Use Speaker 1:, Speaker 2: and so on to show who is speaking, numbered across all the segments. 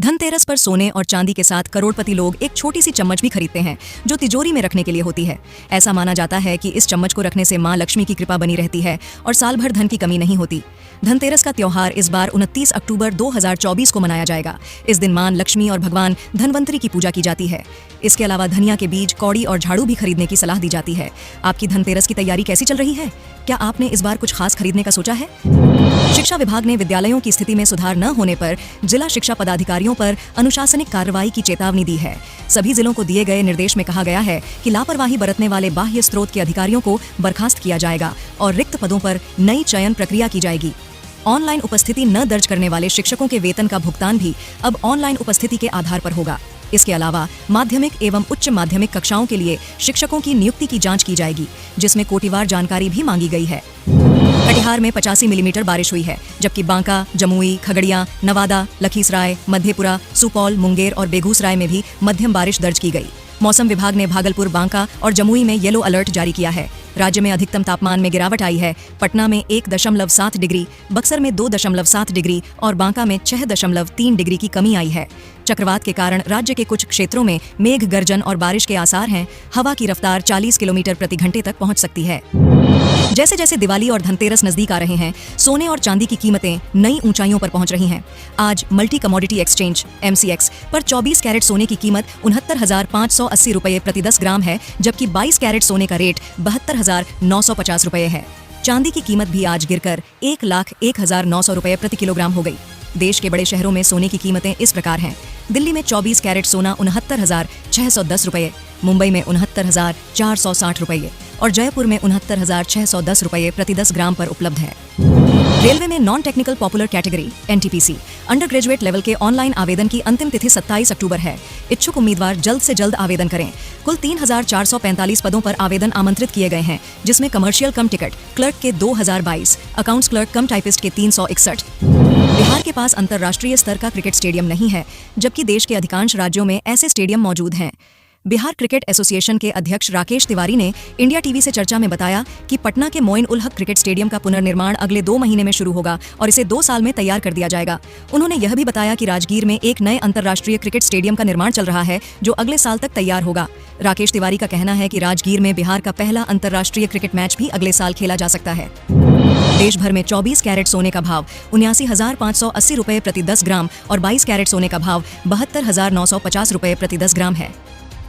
Speaker 1: धनतेरस पर सोने और चांदी के साथ करोड़पति लोग एक छोटी सी चम्मच भी खरीदते हैं जो तिजोरी में रखने के लिए होती है। ऐसा माना जाता है कि इस चम्मच को रखने से मां लक्ष्मी की कृपा बनी रहती है और साल भर धन की कमी नहीं होती। धनतेरस का त्योहार इस बार 29 अक्टूबर 2024 को मनाया जाएगा। इस दिन मां लक्ष्मी और भगवान धनवंतरी की पूजा की जाती है। इसके अलावा धनिया के बीज, कौड़ी और झाड़ू भी खरीदने की सलाह दी जाती है। आपकी धनतेरस की तैयारी कैसी चल रही है? क्या आपने इस बार कुछ खास खरीदने का सोचा है? शिक्षा विभाग ने विद्यालयों की स्थिति में सुधार न होने पर जिला शिक्षा पदाधिकारियों पर अनुशासनिक कार्रवाई की चेतावनी दी है। सभी जिलों को दिए गए निर्देश में कहा गया है कि लापरवाही बरतने वाले बाह्य स्रोत के अधिकारियों को बर्खास्त किया जाएगा और रिक्त पदों पर नई चयन प्रक्रिया की जाएगी। ऑनलाइन उपस्थिति न दर्ज करने वाले शिक्षकों के वेतन का भुगतान भी अब ऑनलाइन उपस्थिति के आधार पर होगा। इसके अलावा माध्यमिक एवं उच्च माध्यमिक कक्षाओं के लिए शिक्षकों की नियुक्ति की जांच की जाएगी, जिसमें कोटिवार जानकारी भी मांगी गई है। कटिहार में 85 मिलीमीटर बारिश हुई है, जबकि बांका, जमुई, खगड़िया, नवादा, लखीसराय, मधेपुरा, सुपौल, मुंगेर और बेगूसराय में भी मध्यम बारिश दर्ज की गई। मौसम विभाग ने भागलपुर, बांका और जमुई में येलो अलर्ट जारी किया है। राज्य में अधिकतम तापमान में गिरावट आई है। पटना में 1.7 डिग्री, बक्सर में 2.7 डिग्री और बांका में 6.3 डिग्री की कमी आई है। चक्रवात के कारण राज्य के कुछ क्षेत्रों में मेघ गर्जन और बारिश के आसार हैं। हवा की रफ्तार 40 किलोमीटर प्रति घंटे तक पहुंच सकती है। जैसे जैसे दिवाली और धनतेरस नजदीक आ रहे हैं, सोने और चांदी की कीमतें नई ऊंचाइयों पर पहुंच रही हैं। आज मल्टी कमोडिटी एक्सचेंज MCX पर 24 कैरेट सोने की कीमत 69,580 रुपये प्रति 10 ग्राम है, जबकि 22 कैरेट सोने का रेट 72,950 रुपये है। चांदी की कीमत भी आज गिरकर 1,01,900 रुपये प्रति किलोग्राम हो गई। देश के बड़े शहरों में सोने की कीमतें इस प्रकार हैं। दिल्ली में 24 कैरेट सोना 69,610 रुपये, मुंबई में 69,460 रुपये और जयपुर में 69,610 रुपये प्रति 10 ग्राम पर उपलब्ध है। रेलवे में non technical popular category NTPC under graduate level के ऑनलाइन आवेदन की अंतिम तिथि 27 अक्टूबर है। इच्छुक उम्मीदवार जल्द से जल्द आवेदन करें। कुल 3,445 पदों पर आवेदन आमंत्रित किए गए हैं, जिसमें कमर्शियल कम टिकट क्लर्क के 2,022, अकाउंट्स क्लर्क कम टाइपिस्ट के 361। बिहार के पास अंतर्राष्ट्रीय स्तर का क्रिकेट स्टेडियम नहीं है, जबकि देश के अधिकांश राज्यों में ऐसे स्टेडियम मौजूद हैं। बिहार क्रिकेट एसोसिएशन के अध्यक्ष राकेश तिवारी ने इंडिया टीवी से चर्चा में बताया कि पटना के मोइन उल हक क्रिकेट स्टेडियम का पुनर्निर्माण अगले 2 महीने में शुरू होगा और इसे 2 साल में तैयार कर दिया जाएगा। उन्होंने यह भी बताया कि राजगीर में एक नए अंतर्राष्ट्रीय क्रिकेट स्टेडियम का निर्माण चल रहा है, जो अगले साल तक तैयार होगा। राकेश तिवारी का कहना है कि राजगीर में बिहार का पहला अंतर्राष्ट्रीय क्रिकेट मैच भी अगले साल खेला जा सकता है। देश भर में 24 कैरेट सोने का भाव 79,580 रुपये प्रति 10 ग्राम और 22 कैरेट सोने का भाव 72,950 रुपये प्रति 10 ग्राम है।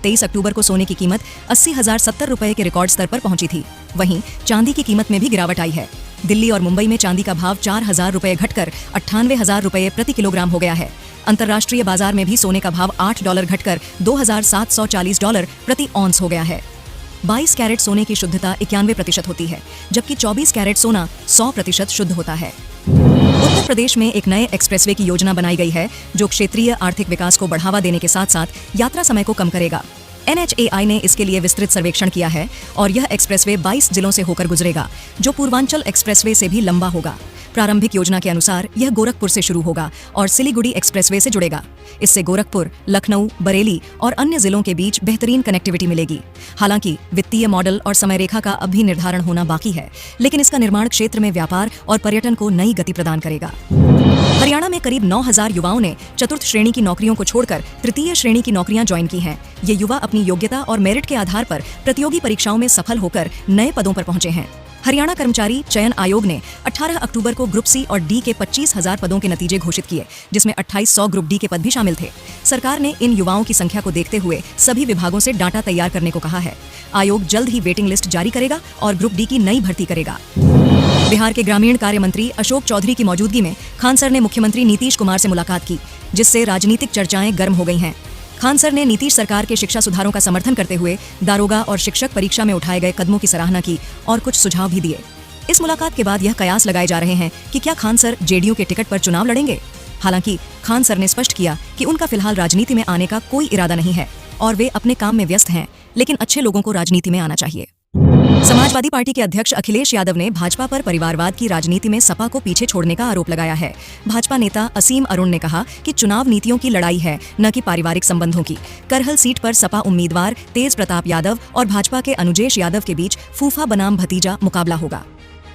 Speaker 1: 23 अक्टूबर को सोने की कीमत 80,070 रुपये के रिकॉर्ड स्तर पर पहुंची थी। वहीं चांदी की कीमत में भी गिरावट आई है। दिल्ली और मुंबई में चांदी का भाव 4,000 रुपये घटकर 98,000 रुपये प्रति किलोग्राम हो गया है। अंतर्राष्ट्रीय बाजार में भी सोने का भाव $8 घटकर $2,740 प्रति ऑन्स हो गया है। 22 कैरेट सोने की शुद्धता 91% होती है, जबकि 24 कैरेट सोना 100% शुद्ध होता है। उत्तर प्रदेश में एक नए एक्सप्रेसवे की योजना बनाई गई है, जो क्षेत्रीय आर्थिक विकास को बढ़ावा देने के साथ साथ यात्रा समय को कम करेगा। NHAI ने इसके लिए विस्तृत सर्वेक्षण किया है और यह एक्सप्रेसवे 22 जिलों से होकर गुजरेगा, जो पूर्वांचल एक्सप्रेसवे से भी लंबा होगा। प्रारंभिक योजना के अनुसार यह गोरखपुर से शुरू होगा और सिलीगुड़ी एक्सप्रेसवे से जुड़ेगा। इससे गोरखपुर, लखनऊ, बरेली और अन्य जिलों के बीच बेहतरीन कनेक्टिविटी मिलेगी। हालांकि वित्तीय मॉडल और समय रेखा का अब भी निर्धारण होना बाकी है, लेकिन इसका निर्माण क्षेत्र में व्यापार और पर्यटन को नई गति प्रदान करेगा। हरियाणा में करीब 9,000 युवाओं ने चतुर्थ श्रेणी की नौकरियों को छोड़कर तृतीय श्रेणी की नौकरियां ज्वाइन की हैं। ये युवा अपनी योग्यता और मेरिट के आधार पर प्रतियोगी परीक्षाओं में सफल होकर नए पदों पर पहुंचे हैं। हरियाणा कर्मचारी चयन आयोग ने 18 अक्टूबर को ग्रुप C और D के 25,000 पदों के नतीजे घोषित किए, जिसमें 2800 ग्रुप D के पद भी शामिल थे। सरकार ने इन युवाओं की संख्या को देखते हुए सभी विभागों से डाटा तैयार करने को कहा है। आयोग जल्द ही वेटिंग लिस्ट जारी करेगा और ग्रुप D की नई भर्ती करेगा। बिहार के ग्रामीण कार्य मंत्री अशोक चौधरी की मौजूदगी में खान सर ने मुख्यमंत्री नीतीश कुमार से मुलाकात की, जिससे राजनीतिक चर्चाएं गर्म हो गई हैं। खान सर ने नीतीश सरकार के शिक्षा सुधारों का समर्थन करते हुए दारोगा और शिक्षक परीक्षा में उठाए गए कदमों की सराहना की और कुछ सुझाव भी दिए। इस मुलाकात के बाद यह कयास लगाए जा रहे हैं कि क्या खान सर JDU के टिकट पर चुनाव लड़ेंगे। हालांकि खान सर ने स्पष्ट किया कि उनका फिलहाल राजनीति में आने का कोई इरादा नहीं है और वे अपने काम में व्यस्त हैं, लेकिन अच्छे लोगों को राजनीति में आना चाहिए। समाजवादी पार्टी के अध्यक्ष अखिलेश यादव ने भाजपा पर परिवारवाद की राजनीति में सपा को पीछे छोड़ने का आरोप लगाया है। भाजपा नेता असीम अरुण ने कहा कि चुनाव नीतियों की लड़ाई है, न कि पारिवारिक संबंधों की। करहल सीट पर सपा उम्मीदवार तेज प्रताप यादव और भाजपा के अनुजेश यादव के बीच फूफा बनाम भतीजा मुकाबला होगा।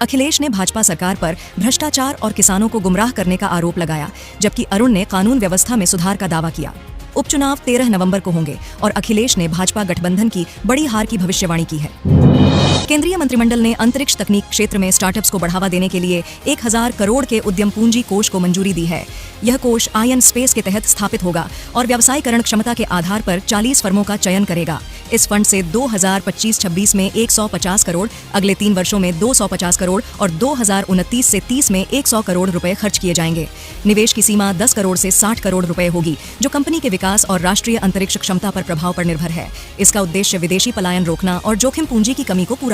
Speaker 1: अखिलेश ने भाजपा सरकार पर भ्रष्टाचार और किसानों को गुमराह करने का आरोप लगाया, जबकि अरुण ने कानून व्यवस्था में सुधार का दावा किया। उपचुनाव 13 नवंबर को होंगे और अखिलेश ने भाजपा गठबंधन की बड़ी हार की भविष्यवाणी की है। केंद्रीय मंत्रिमंडल ने अंतरिक्ष तकनीक क्षेत्र में स्टार्टअप्स को बढ़ावा देने के लिए 1000 करोड़ के उद्यम पूंजी कोष को मंजूरी दी है। यह कोष आयन स्पेस के तहत स्थापित होगा और व्यवसायीकरण क्षमता के आधार पर 40 फर्मों का चयन करेगा। इस फंड से 2025-26 में 150 करोड़, अगले 3 वर्षों में 250 करोड़ और 2029 से 30 में 100 करोड़ रुपए खर्च किए जाएंगे। निवेश की सीमा 10 करोड़ से 60 करोड़ रुपए होगी, जो कंपनी के विकास और राष्ट्रीय अंतरिक्ष क्षमता पर प्रभाव पर निर्भर है। इसका उद्देश्य विदेशी पलायन रोकना और जोखिम पूंजी की कमी को पूरा